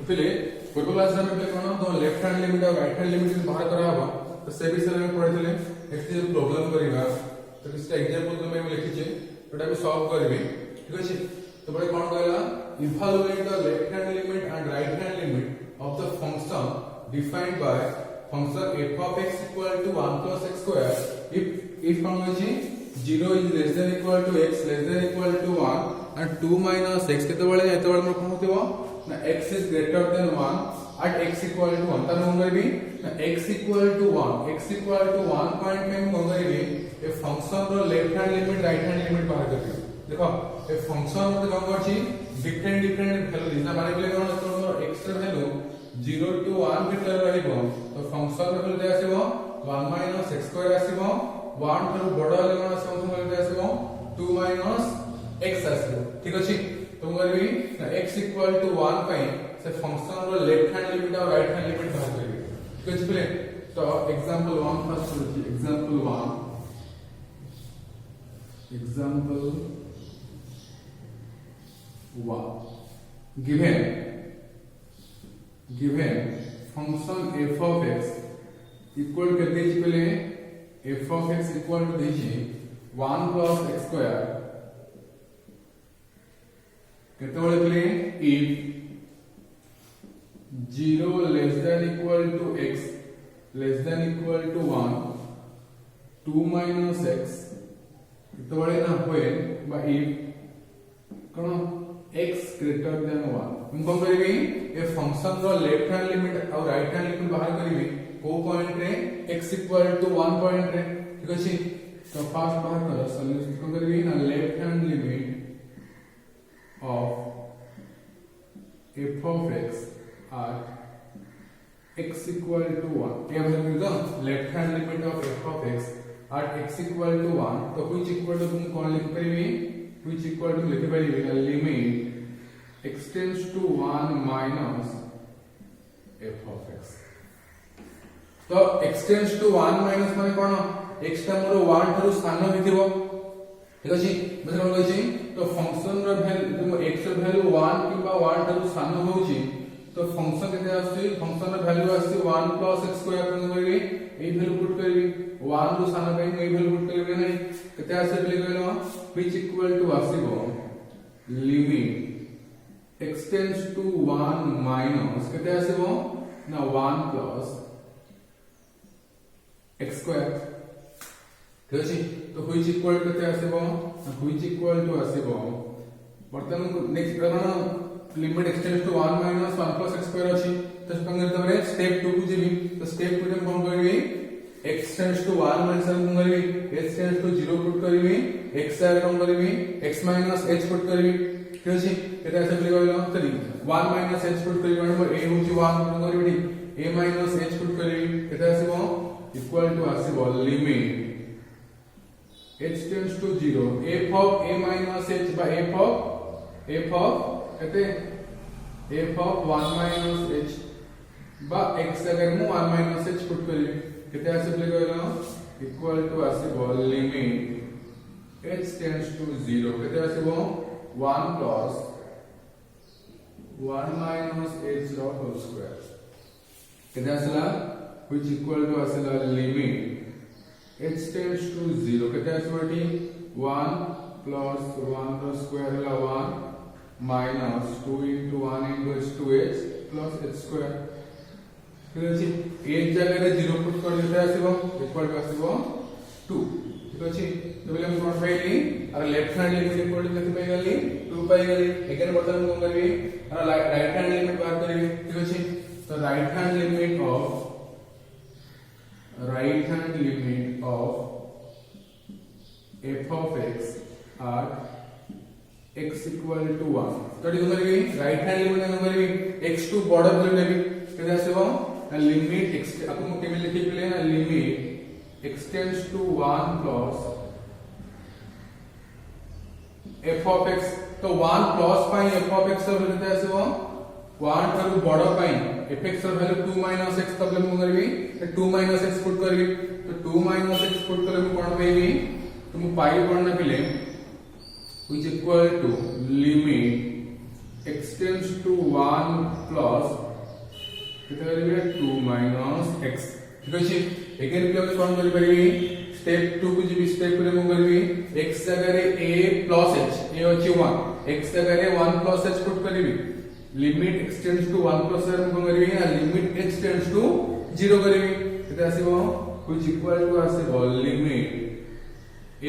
पिले पूर्व क्लास में पे कोन तो लेफ्ट हैंड लिमिट और राइट हैंड लिमिट बाहर करा हबा तो से विषय में पढ़ितले नेक्स्ट जो प्रॉब्लम करिवा तो किछटा एग्जांपल तो मैं लिखि छै एटा भी सॉल्व करबी ठीक अछि तो बड़े कोन कहला evaluate the left hand limit and right hand limit of the function defined by function f of x equal to 1 plus x square if कोन होछि 0 is less than equal to x less than equal to 1 and 2 minus x केते बळे कोन होतिबो ना x is greater than 1 at x equal to 1 तने होंगे भी ना x equal to 1 point में होंगे भी ए फंक्शन रो left hand limit right hand limit बाहर कर देखो ए फंक्शन रो कम अछि डिफरेंट वैल्यू ना माने बोले कोन तो x रो वैल्यू 0 to 1 भीतर रहइबो तो फंक्शन रो वैल्यू आसीबो 1 minus x square आसीबो 1 थरो बडो वाला कोन फंक्शन वैल्यू आसीबो 2 minus x आसीबो ठीक अछि तो करबी ना x equal to 1 पे से फंक्शन रो लेफ्ट हैंड लिमिट और राइट हैंड लिमिट बाहर करबी ठीक अछि प्ले तो एग्जांपल 1 फर्स्ट होची example 1 given function f of x equal कर देछि पहले f of x equal to देछि 1 plus x square केतेबेले पहले if 0 less than equal to x less than equal to 1 2 minus x केतेबेले ना होए बा if cone x greater than 1 हम कोन करबी ए फंक्शन रो लेफ्ट हैंड लिमिट और राइट हैंड लिमिट बाहर करबी को पॉइंट रे x equal to 1 पॉइंट रे ठीक अछि तो फर्स्ट बाहर करो सॉल्यूशन कोन करबी ना left hand limit of f of x at x equal to 1 ये मतलब the left hand limit of f of x at x equal to 1 तो which equal to तुम कौन लिख परिबी which equal to लिख परिबी the limit x tends to 1 minus f of x तो x tends to 1 minus माने कोन x टा मोर 1 थारु स्थान हिथिबो ठीक अछि मतलब कोन कहै तो फंक्शन रो वैल्यू तुम x रो वैल्यू 1 किबा 1 थारु स्थान होउची तो फंक्शन केते आसी फंक्शन रो वैल्यू आसी 1 plus x square कोन करबी ए वैल्यू पुट करबी 1 रो स्थान पे ए वैल्यू पुट करबी नै केते आसी प्ले करलो which equal to आसीबो limit x tends to 1 minus केते आसीबो ना 1 plus x square ठीक अछि तो which equal केते आसीबो which equal to आसीबो वर्तमान नेक्स्ट प्रकरण limit x tends to 1 minus 1 plus x square अछि तो संगे तबरे स्टेप 2 को जेबी तो स्टेप 2 रे कोन करबी x tends to 1 minus कोन करबी x tends to 0 पुट करबी x आर कोन करबी x minus h पुट करबी ठीक अछि केते आसे प्ले करलो सरी 1 minus h पुट करबी नंबर a होची 1 कोन करबी a minus h पुट करबी केते आसीबो इक्वल टू आसीबो limit h tends to 0 f of a minus h by f of कहते f of 1 minus h बा x अगर मु 1 minus h पुट करी केते आसे प्ले करलो इक्वल टू आसीबो लिमिट h tends to 0 केते आसीबो 1 plus 1 minus h रो होल स्क्वायर केते आसला which equal to आसला लिमिट h tends to 0 केते आसबटी 1 plus 1 रो स्क्वायर ला 1 minus 2 into 1 into h 2h plus h square ठीक अछि h जगह रे 0 पुट कर देते आसीबो इक्वल टू आसीबो 2 ठीक अछि तो बोले हम कोन पाइली और left hand limit equal to लिख पाइ गली 2 पाइ गली अगेन बर्तन कोन करबी और राइट हैंड लिमिट बात करबी ठीक अछि तो right hand limit of f of x at x equal to 1 तो ये करबी राइट हैंड लिमिट कोन करबी x टू बॉर्डर वैल्यू लेबी केते आसीबो लिमिट x आपको मोटे में लिखि पले ना limit x tends to 1 plus f of x तो 1 plus pi f of x रो केते आसीबो 1 थारु बॉर्डर पाई fx रो वैल्यू 2 minus x तबले मु करबी 2 minus x पुट करबी तो 2 minus x पुट करले मु कोन पाइबी तो मु पाई कोन ना पिले which equal to limit x tends to 1 plus केते करिवे 2 माइनस x ठीक अछि अगेन भी हम कोन करि परिबे स्टेप 2 को जी स्टेप रे मु करबी x जगह रे a प्लस h a अछि 1 x जगह रे 1 प्लस h पुट करबी limit x tends to 1 plus h मु करबी आ लिमिट h टेंड्स टू 0 करबी केते आसीबो which equal to आसीबो लिमिट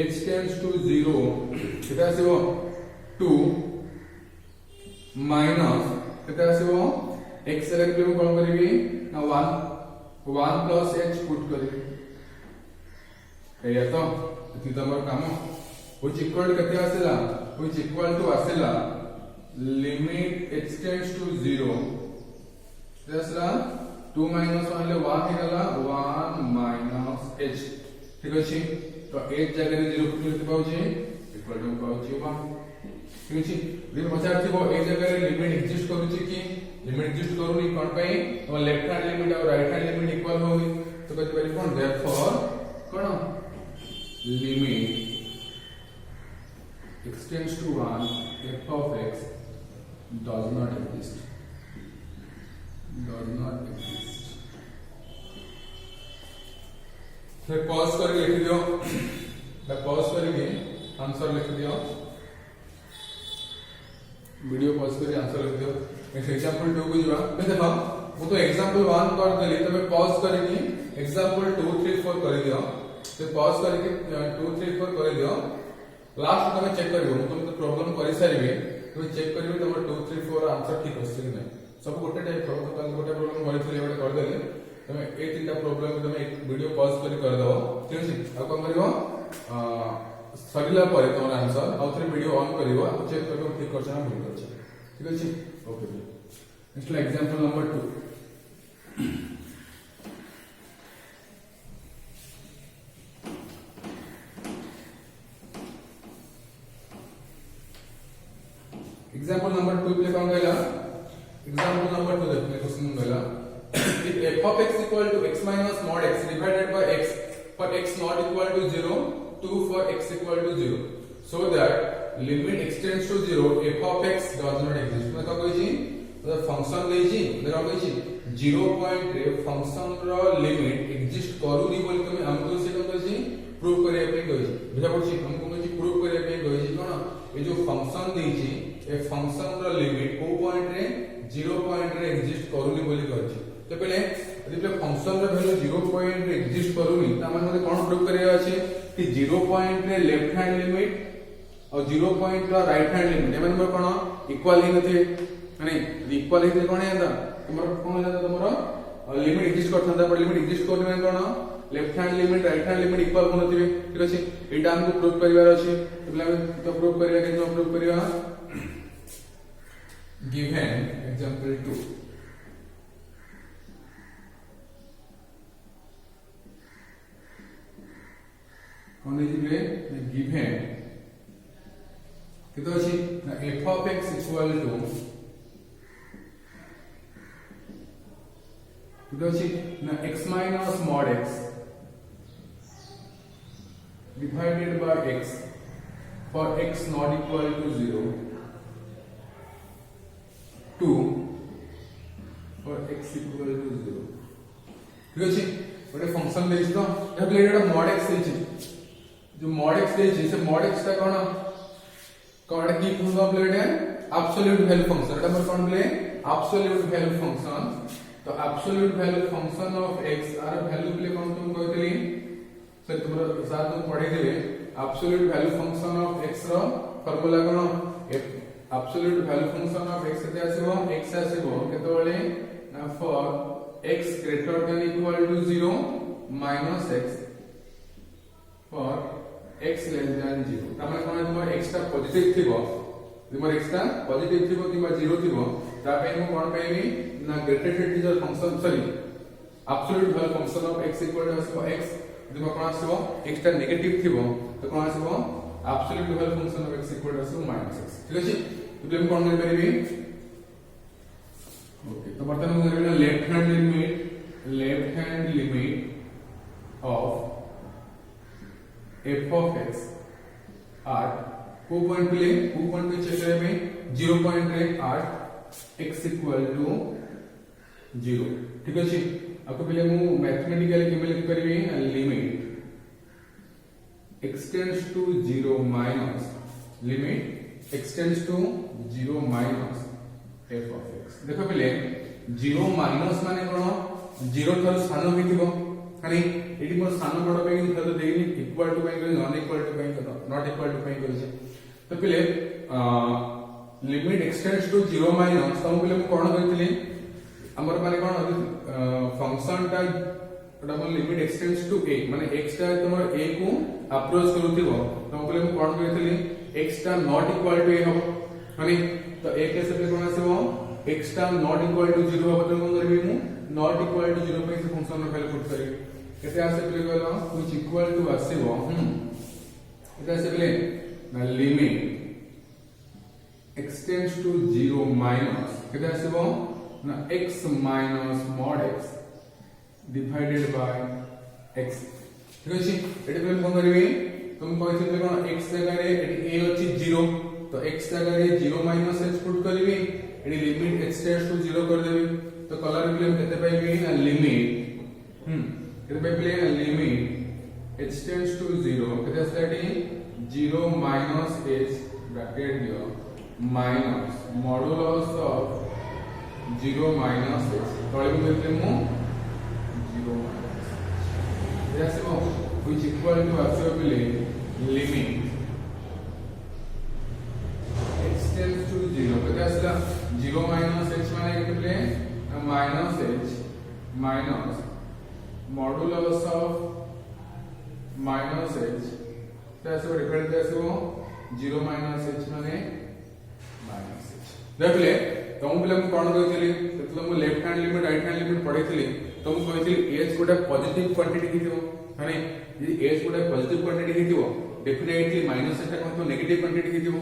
h टेंड्स टू 0 केते आसीबो 2 माइनस केते आसीबो x जगह रे मु कोन करबी ना 1 प्लस h पुट करबी एया तो इति तमर काम which equal to केते आसीला which equal to आसीला लिमिट h टेंड्स टू 0 केते आसीला 2 माइनस 1 ले 1 हे गला 1 माइनस h ठीक अछि तो h जगह रे 0 पुट करते पाउची इक्वल टू पाउची 1 ठीक अछि दिन पचार थिबो ए जगह रे लिमिट एग्जिस्ट करूची कि लिमिट एग्जिस्ट करूनी कोन पई तो लेफ्ट हैंड लिमिट और राइट हैंड लिमिट इक्वल होगी तो कथि परि कोन देयरफॉर कोन limit x tends to 1 f of x does not exist फिर पॉज करके लिख दियो मैं पॉज करके आंसर लिख दियो वीडियो पॉज करके आंसर लिख दियो नेक्स्ट एग्जांपल 2 को जीवा मैं देखो वो तो एग्जांपल 1 कर देली तो मैं पॉज करके एग्जांपल 2 3 4 कर दियो तो पॉज करके 2 3 4 कर दियो लास्ट में चेक करियो तुम तो प्रॉब्लम करि सारिबे तो चेक करियो तुम 2 3 4 आंसर ठीक अछि कि नहीं सब गोटे टाइप रो तो गोटे प्रॉब्लम करिथले एबे कर देले तमे ए तीनटा प्रॉब्लम तमे एक वीडियो पॉज कर दो ठीक अछि आ कोन करियो सरिला परे तोर आंसर आ थरे वीडियो ऑन करियो आ चेक करियो ठीक करछ ना भूल करछ ठीक अछि okay next example number 2 example number 2 पे कोन गला एग्जांपल नंबर 2 देखने क्वेश्चन गला if f of x equal to x minus mod x divided by x for x not equal to 0 2 for x equal to 0 so that limit x tends to 0 f of x does not exist मैं का कहै छी तो function दै छी देखा कहै छी 0 पॉइंट रे फंक्शन रो लिमिट एग्जिस्ट करूनी बोल के हमको से कहै छी प्रूव करे पे कहै छी बुझा पड़छि हमको कहै छी प्रूव करे पे कहै छी कोन ए जो फंक्शन दै छी ए फंक्शन रो लिमिट को पॉइंट रे 0 पॉइंट रे एग्जिस्ट करूनी बोली कहै छी तो पहले यदि पे फंक्शन रे वैल्यू 0 पॉइंट रे एग्जिस्ट करूनी त हमन मते कोन प्रूव करे अछि कि 0 पॉइंट रे लेफ्ट हैंड लिमिट और 0 पॉइंट रा राइट हैंड लिमिट एमन पर कोन इक्वल ही नथे माने इक्वल ही कोन हेता तुमर कोन हेता तुमर लिमिट एग्जिस्ट करथांदा पर लिमिट एग्जिस्ट करने में कोन left hand limit right hand limit equal होनथिबे ठीक अछि एटा हमको प्रूव करिवार अछि तो प्रूव करिवा के प्रूव करिवा गिवन एग्जांपल 2 कौन लिखिबे गिवन केतो अछि f of x equal to केतो अछि x minus mod x divided by x for x not equal to 0 2 for x equal to 0 ठीक अछि ଗୋଟେ फंक्शन देछि तो या प्लेट एटा mod x देछि जो mod x देछि से mod x का कोन की फंक्शन प्लेट है एब्सोल्यूट वैल्यू फंक्शन एटा पर कोन प्ले एब्सोल्यूट वैल्यू फंक्शन तो absolute value function of x आर वैल्यू प्ले कोन तुम कहतली से तुमरा साथ में पढ़ी देबे absolute value function of x रो फार्मूला कोन absolute value function of x केते आसीबो x आसीबो केतोले ना for x greater than equal to 0 minus x for x less than 0 Tame कोन तुम x ता पॉजिटिव थिबो तुम x ता पॉजिटिव थिबो किबा 0 थिबो ता पे मु कोन पाइबी ना greatest integer function sorry absolute value function of x equal to आसीबो x तुम कोन आसीबो x ता नेगेटिव थिबो तो कोन आसीबो absolute value function of x equal to आसीबो माइनस x ठीक अछि तो हम कोन कर परिबी ओके तो बर्तन हम करिबे left hand limit of f of x at को पॉइंट पे चेक करबे 0 पॉइंट रे 8 x इक्वल टू 0 ठीक अछि आपको पहले मु मैथमेटिकली केमे लिख करबे limit x tends to 0 minus limit x tends to 0 minus f of x देखो पहले 0 माइनस माने कोन 0 थारो सानो हेतिबो खाली एटी मोर सानो बड़ पे कि तो देनी equal to by non equal to by not equal to by करछे तो पहले limit x tends to 0 minus तो पहले मु कोन करथिले हमर माने कोन फंक्शन टा एटा मोर limit x tends to a माने x टा तमर a को अप्रोच करूथिबो तो पहले मु कोन करथिले x टा नॉट इक्वल टू a हो माने तो a केस पे कोन आसीबो x टा नॉट इक्वल टू 0 हो तो कोन करबी मु नॉट इक्वल टू 0 पे से फंक्शन रो वैल्यू पुट करबी केते आसे प्ले करलो व्हिच इक्वल टू आसीबो एटा आसे प्ले ना limit x tends to 0 minus केते आसीबो ना x minus mod x divided by x ठीक अछि एटा पे कोन करबी तुम कहथिले कोन x जगह रे एटी a अछि 0 तो x जगह रे 0 माइनस h पुट करबी एटी लिमिट x टेंड्स टू 0 कर देबी तो कलर प्लेन केते पाइबी ना लिमिट केते पाइबी ना लिमिट h टेंड्स टू 0 केते आसलाटी 0 माइनस h ब्रैकेट दियो minus modulus of 0 minus h तळे केते मु 0 माइनस एसे व्हिच इक्वल टू आसो प्ले लिमिट h टेंड्स टू 0 केते आसला 0 माइनस h माने केते प्ले minus h minus modulus of minus h तो ऐसे रिकॉर्ड कैसे हो 0 माइनस h माने माइनस h देखले तो हम पहले कोन कहथिली मतलब मु left hand limit right hand limit पढैथिली तो मु कहथिली h गोटा पॉजिटिव क्वांटिटी हिथिबो माने यदि h गोटा पॉजिटिव क्वांटिटी हिथिबो डेफिनेटली माइनस h कोन तो नेगेटिव क्वांटिटी हिथिबो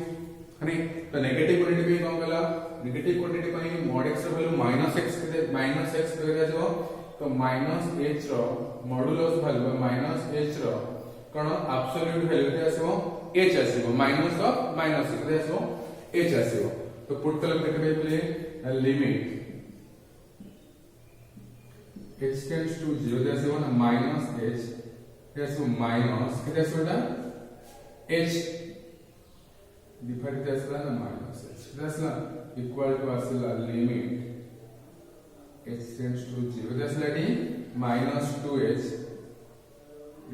माने तो नेगेटिव क्वांटिटी पे कोन कला नेगेटिव क्वांटिटी पई mod x रो वैल्यू माइनस x करे जाबो तो माइनस h रो मॉडुलस वैल्यू माइनस h रो कोन एब्सोल्यूट वैल्यू के आसीबो h आसीबो माइनस ऑफ माइनस के आसीबो h आसीबो तो पुट कलम केते पे लिमिट h टेंड्स टू 0 के आसीबो ना माइनस h के आसीबो माइनस के आसीबो ना h डिवाइड के आसीबो ना माइनस h के आसीला इक्वल टू आसीला लिमिट h टेंड्स टू 0 के आसीला डी minus 2h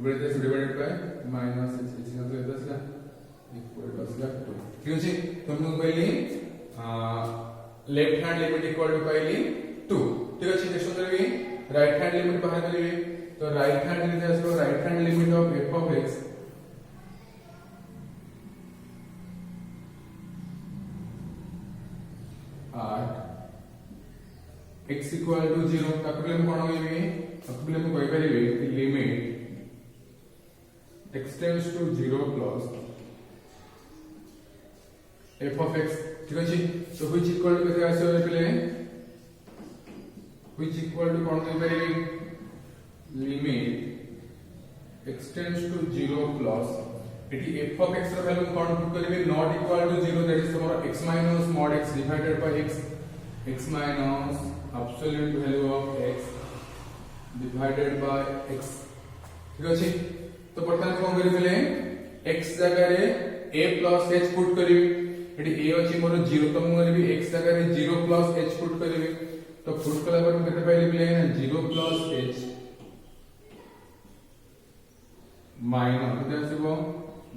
divided by minus h मतलब इधर से इक्वल टू आसला 2 ठीक अछि तो हम पहले left hand limit equal to पहले 2 ठीक अछि नेक्स्ट करबी राइट हैंड लिमिट बाहर करबी तो राइट हैंड लिमिट आसलो right hand limit of f of x at x equal to 0 ताको हम कोन होइबे ताको हम कहि परिबे लिमिट x tends to 0 plus f of x ठीक अछि तो which equal to केते आसे पहले which equal to कोन कहि परिबे लिमिट x tends to 0 plus एटी f of x रो वैल्यू कोन पुट करबे not equal to 0 that is तुम्हारा x minus mod x divided by x minus absolute value of x divided by x ठीक अछि तो प्रथम कोन करि पले x जगह रे a plus h पुट करिवि एटी a अछि मोर 0 तो मु करिवि x जगह रे 0 plus h पुट करिवि तो पुट कला पर केते पाइली पले 0 plus h माइनस केते आसीबो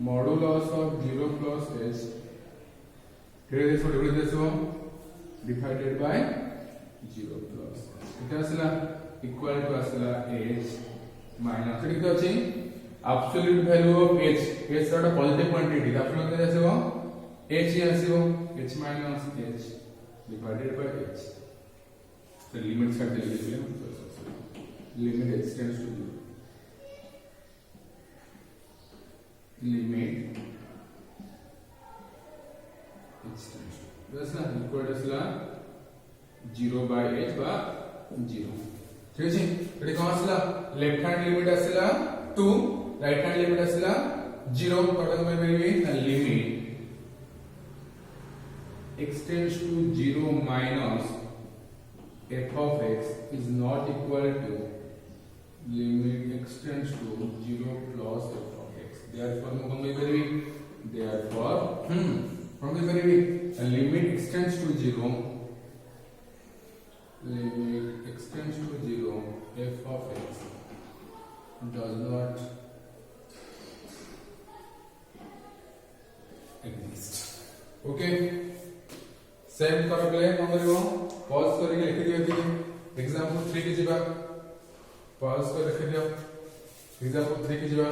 मॉडुलस ऑफ 0 plus h केते आसीबो डिवाइडेड बाय 0 plus केते आसला इक्वल टू आसला h माइनस केते अछि absolute value of h h is a positive quantity absolute value आसीबो h ही आसीबो h minus h divided by h तो लिमिट सेट दे लिखिए limit h tends to 0 limit h tends to that's not equal to 0 by h बा 0 ठीक अछि eighty कोन आसला लेफ्ट हैंड लिमिट आसला 2 राइट हैंड लिमिट आसला 0 कटन में baby limit x tends to 0 minus f of x is not equal to limit x tends to 0 plus f of x. Therefore ମୁଁ କଣ କରିବି? Therefore କଣ କରିବି? Limit x tends to 0, limit x tends to 0 f of x does not exist. Okay, save कर ले कौन करिवो? Pause करके लिख दियो कि एग्जांपल 3 के जिबा पॉज कर लिख दियो एग्जांपल 3 के जिबा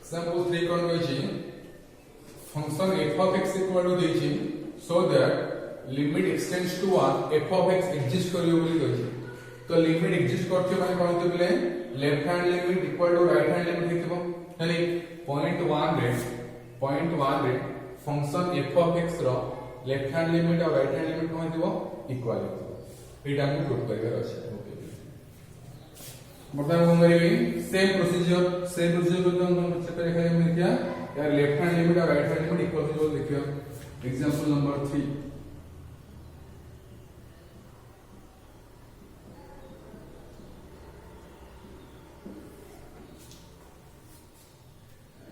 Example 3 कौन होइछि function f of x equal to देछि so that limit x tends to 1 f of x exist करियो बोली कहछि तो limit exist करछि माने कोन होते बोले left hand limit equal to right hand limit हेतिबो यानी पॉइंट 1 रे फंक्शन f of x रो लेफ्ट हैंड लिमिट और राइट हैंड लिमिट कोन हेतिबो इक्वल हेतिबो एटा हम प्रूव करबार अछि मतलब हम करेंगे सेम प्रोसीजर को हम चेक करेंगे हमने क्या यार लेफ्ट हैंड लिमिट और right hand limit equal to देखियो एग्जांपल नंबर 3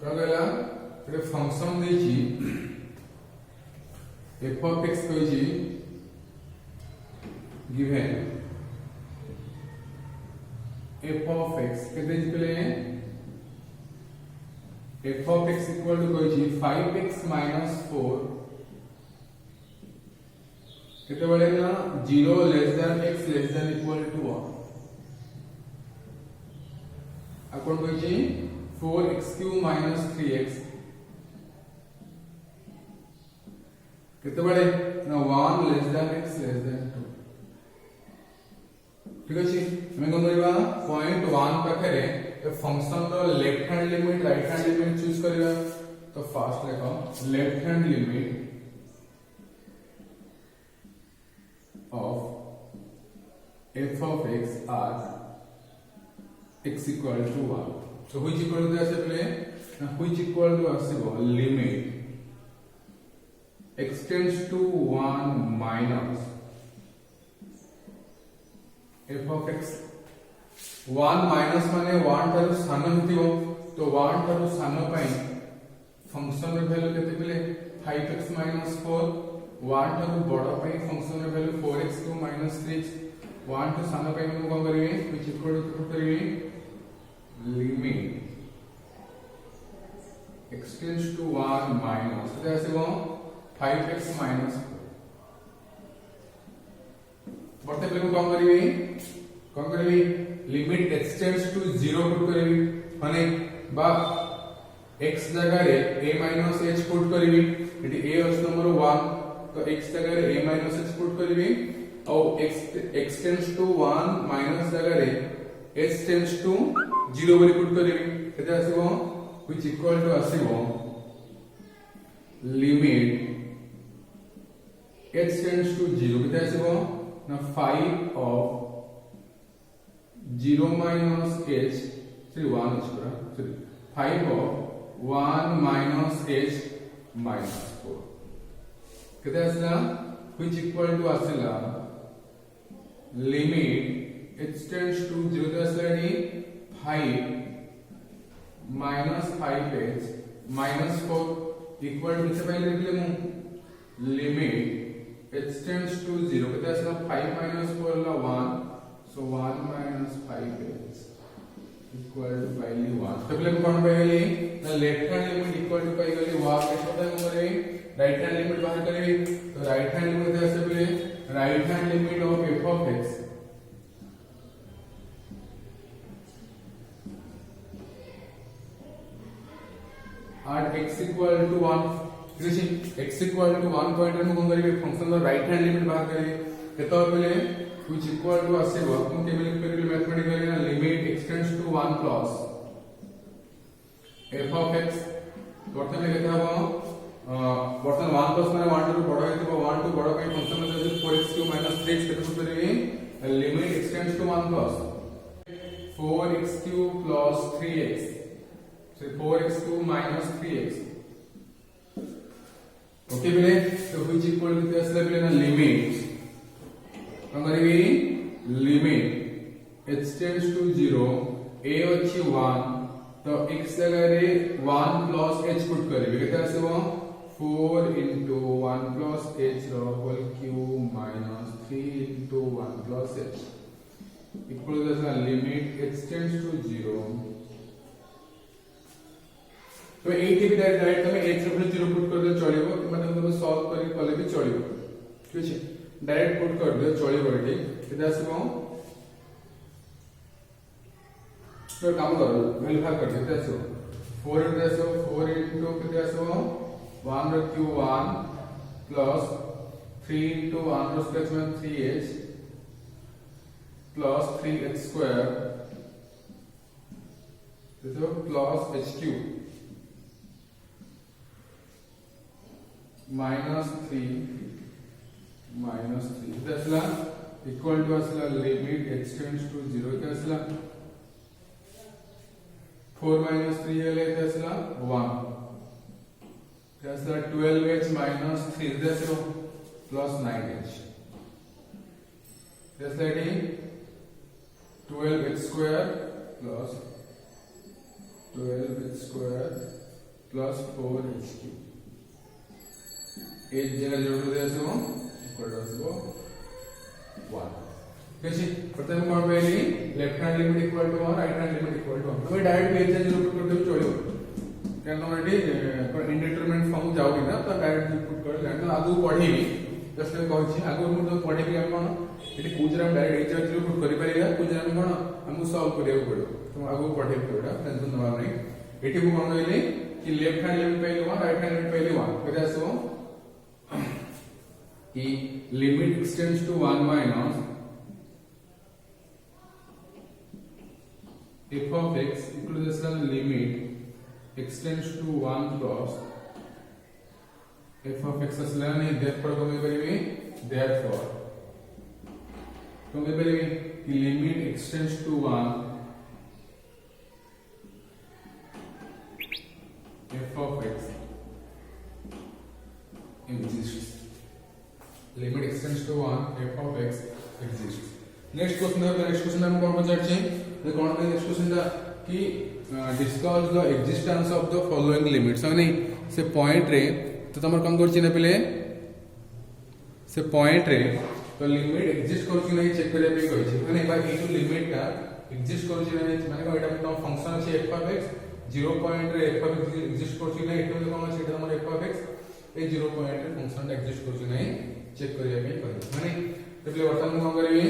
कहला एक फंक्शन देछि f of x कहछि गिवन f of x केते दिले f of x equal to कहछि 5x minus 4 केते बळे ना 0 less than x less than equal to 1 अकोन कहछि 4x cube minus 3x केते बळे ना 1 less than x less than 2 ठीक अछि हम कोन करबा पॉइंट 1 पाखरे ए फंक्शन रो left hand limit right hand limit choose करबा तो फास्ट लेखो left hand limit of f of x at x equal to 1 so which equal to आसे प्ले which equal to आसीबो limit x tends to 1 minus f of x 1 minus माने 1 थारु सान हितिबो तो 1 थारु सान पई फंक्शन रे वैल्यू केते पिले 5x minus 4 1 थारु बडो पई फंक्शन रे value 4x cube minus 3x 1 Tharu सान पई हम कोन करिवे which equal to करिवे limit x tends to 1 minus तो आसीबो 5x minus 4 बर्ते प्ले को कौन करिवे limit x tends to 0 put करिवे माने बा x जगह रे a minus h पुट करिवे एटी a अछि नंबर 1 तो x जगह रे a minus h पुट करिवे और x tends to 1 minus जगह रे h tends to 0 बोली पुट करिवे केते आसीबो which equal to आसीबो लिमिट h tends to 0 केते आसीबो ना 5 of 0 minus h 1 sorry 5 of 1 minus h minus 4 केते आसला which equal to आसला limit h tends to 0 तो आसला नी 5 minus 5h minus 4 equal to किसे पहले लिख ले मु limit h tends to 0 केते आसला 5 minus 4 La 1 so 1 minus 5h equal to value 1 तो पहले कोन पाइली ना left hand limit equal to पाई गली 1 के पता हम करे राइट हैंड लिमिट बाहर करेंगे तो राइट हैंड लिमिट ऐसे पहले right hand limit of f of x at x equal to 1 x equal to 1 point में कौन करेंगे फंक्शन का राइट हैंड लिमिट बाहर करेंगे केतो पहिले which equal to आसीबो हम केमे लिख परिबे मैथमेटिकली ना limit x tends to 1 plus f of x प्रथमे केता हो बर्तन 1 प्लस माने 1 टू बड़ हेतिबो 1 टू बड़ पई फंक्शन में 4x3 3x केतो परिबे limit x tends to 1 plus 4x3 plus 3x so 4x2 minus 3x okay बेले तो which equal to असले बेले ना लिमिट हम करेंगे limit h tends to 0 a अच्छी 1 तो x जगह रे 1 plus h पुट करेंगे कितना आसेबो 4 into 1 plus h whole cube minus 3 into 1 plus h equal to the limit h tends to 0 तो 80 भी डायरेक्ट તમે h रे 0 पुट कर दे चलिबो मतलब तुम सॉल्व करी कले भी चलिबो ठीक है डायरेक्ट पुट कर दे चलिबो एठी केदा आसीबो तो काम करो वेरीफाई कर देते आसीबो 4 into आसीबो 4 into केदा आसीबो 1 रे q 1 plus 3 into 1 रे स्क्वायर में 3h plus 3h square तो plus h cube minus 3 that's equal to asla limit h tends to 0 asla 4 minus 3 hele asla 1 asla 12h minus 3 that's plus 9h that's like 12h square plus 12h square plus 4h cube h जगह जोड़ दे आसो equal to आसो 1 ठीक है प्रथम कोन पहली left hand limit equal to 1 right hand limit equal to 1 तो डायरेक्ट h जगह जोड़ करते चलियो कारण एटी इंडिटरमिनेट फॉर्म जाओगी ना तो डायरेक्ट पुट कर लेना आगु पढीबी जस्ट कहै छी आगु मु तो पढीबी हम कोन एटी कुजरा हम डायरेक्ट h जगह पुट करि परिया कुजरा हम कोन हमु सॉल्व करिया पड़ो तो आगु पढीबी एटा टेंशन नवा नहीं एटी मु कोन कहली कि लेफ्ट हैंड लिमिट पहली 1 राइट हैंड लिमिट पहली 1 केदा आसो कि limit x tends to 1 minus f of x equal to the limit extends to 1 plus f of x असला नहीं therefore कम करेंगे therefore कम करेंगे कि limit x tends to 1 f of x exists limit extends to 1 f of x exists next question हम कौन पचारछे तो कौन है नेक्स्ट क्वेश्चन दा कि discuss the existence of the following limits नहीं से पॉइंट रे तो तमर कौन करछि ना पहले से पॉइंट रे तो लिमिट एग्जिस्ट करछि नहीं चेक करे पे कहछि माने एक बार ए जो लिमिट का एग्जिस्ट करछि नहीं माने एटा तो फंक्शन अछि f of x 0 पॉइंट रे f of x एग्जिस्ट करछि नहीं एटा कोन अछि एटा हमर f of x A 0 point रे फंक्शन एग्जिस्ट करछि नहीं चेक करिया पे कहछि माने तो पहले वर्तमान हम करिवे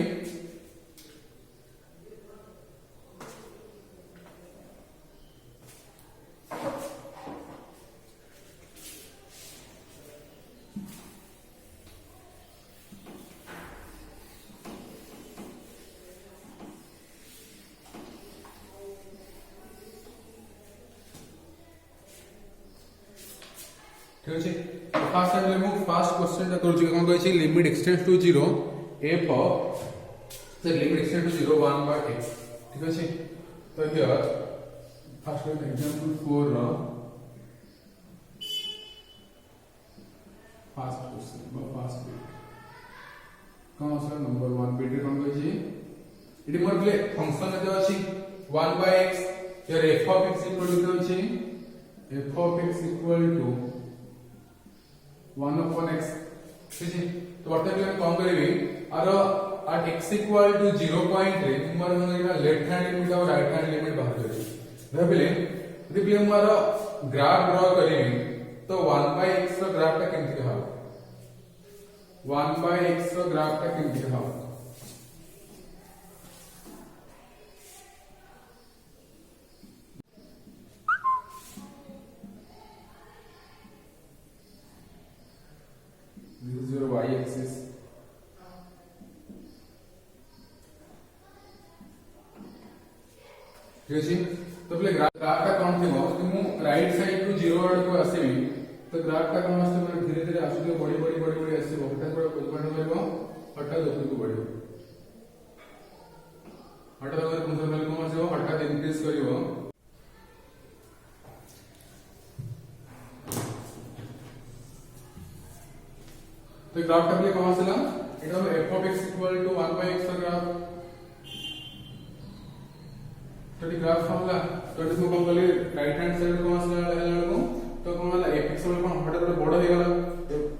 ठीक अछि फास्ट टाइम ले फास्ट क्वेश्चन ता करू छी कोन कहै छी limit x tends to 0 f of से limit x tend to 0 1 by x ठीक अछि तो हियर फर्स्ट एग्जांपल 4 रो फास्ट क्वेश्चन फास्ट कोन आंसर नंबर 1 बिट कोन कहै छी इडी मोर प्ले फंक्शन जो अछि 1 by x here f of x equal to अछि f of x equal to 1 upon x ठीक है तो वर्तमान में कौन करेंगे और at x equal to 0 point रे तुम्हारा होगा लेफ्ट हैंड लिमिट और राइट हैंड लिमिट बाहर करेंगे भाबले यदि हमारा ग्राफ ड्रा करेंगे तो 1 by x रो ग्राफ टा केमति हो 1 by x रो ग्राफ टा केमति हो this is your y axis ठीक अछि तो पहले ग्राफ टा कोन थिबो कि मु राइट साइड टू 0 आड़ को आसीबी तो ग्राफ टा कोन आसे माने धीरे धीरे आसुबो बड़ी आसीबो हटात बड़ उद्घाटन करबो हटात उपरକୁ बढ़िबो हटात अगर पुनः कोन आसीबो हटात इंक्रीज करिवो तो ग्राफ टा पहले कोन आसला एटा f of x equal to 1 by x का ग्राफ तो ग्राफ फॉर्मूला तो इसको कौन कले राइट हैंड साइड को आसला हेला को तो कौन वाला fx वाला कौन हटा तो बड़ हो गला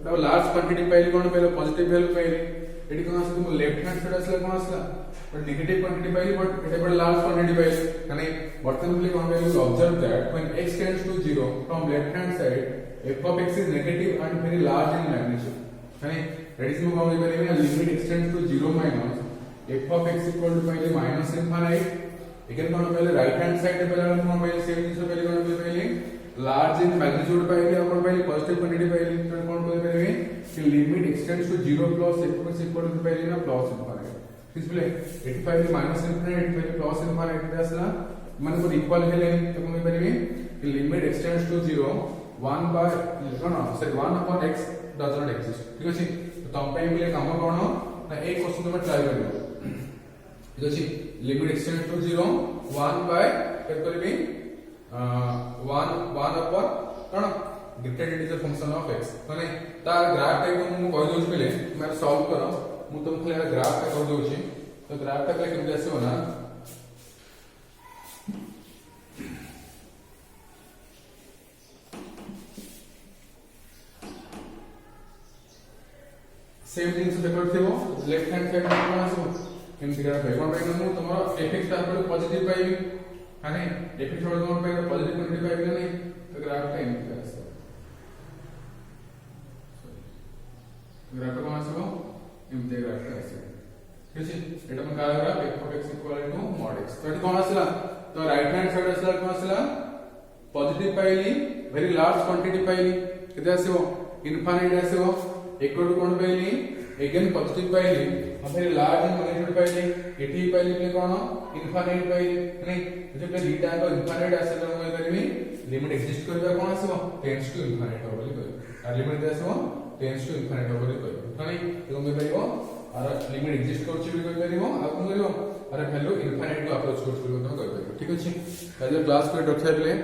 तो लार्ज क्वांटिटी पाइली कौन पहले पॉजिटिव वैल्यू पाइली एडी कौन आसला तुम लेफ्ट हैंड साइड आसला कौन आसला बट नेगेटिव क्वांटिटी पाइली बट एटा बड़ लार्ज क्वांटिटी पाइली माने बर्तन प्ले कौन value observe that when x tends to 0 from left hand side f of x is negative and very large in magnitude माने दैट इज मो कौन पहले limit x tends to 0 minus f of x equal to पहले minus infinite again कौन पहले right hand side पे पहले कौन पहले सेम चीज पहले कौन पहले लार्ज इन मैग्नीट्यूड पहले और कौन पहले पॉजिटिव क्वांटिटी पहले तो कौन पहले कि limit x tends to 0 plus f equal to पहले ना प्लस इनफाइनाइट किस पहले 85 माइनस इनफाइनाइट पहले प्लस इनफाइनाइट पे असला मन को इक्वल हेले तो कौन पहले कि लिमिट एक्सटेंड्स टू 0 1 by कौन sorry 1 upon x does not exist ठीक अछि तो तम पे पहले काम कोन ना एक क्वेश्चन तुम ट्राई करियो ठीक अछि लिमिट एक्सटेंड टू 0 1 by केत करबी 1 upon cone different integer function of x माने तार ग्राफ टाइप को मु कहि दोछ पहले मैं सॉल्व करो मु तुम पहले ग्राफ का कहि दोछि तो ग्राफ टा केमि आसीबो ना सेम जिंस देखो थिबो लेफ्ट हैंड साइड में कोन आसो केमति ग्राफ है कोन पे मु तमरो fx तार पर पॉजिटिव पाइबी हाने fx और कोन पे पॉजिटिव क्वांटिटी पाइबी नहीं तो ग्राफ का एमति आसो ग्राफ कोन आसो एमति ग्राफ का आसो ठीक है एटा मन का graph f of x equal to mod x तो कोन आसला तो राइट हैंड साइड आसला कोन आसला पॉजिटिव पाइली वेरी लार्ज क्वांटिटी पाइली केते आसीबो इनफाइनाइट आसीबो इक्वल टू कोन पाइली अगेन पॉजिटिव पाइली और फिर लार्ज इन मैग्नीट्यूड पाइली एटी पाइली प्ले कोन इनफाइनाइट पाइली नहीं जे प्ले डीटा को इनफाइनाइट आसे तो मैं करबी लिमिट एग्जिस्ट करबा कोन आसीबो टेंड्स टू इनफाइनाइट हो बोली कहबी आ लिमिट आसीबो टेंड्स टू इनफाइनाइट हो बोली कहबी तो नहीं तो मैं कहबो आर लिमिट एग्जिस्ट करछि भी कहबो आ कोन कहबो आर वैल्यू इनफाइनाइट को अप्रोच करछि भी तो कहबो ठीक अछि पहले क्लास को रखा ले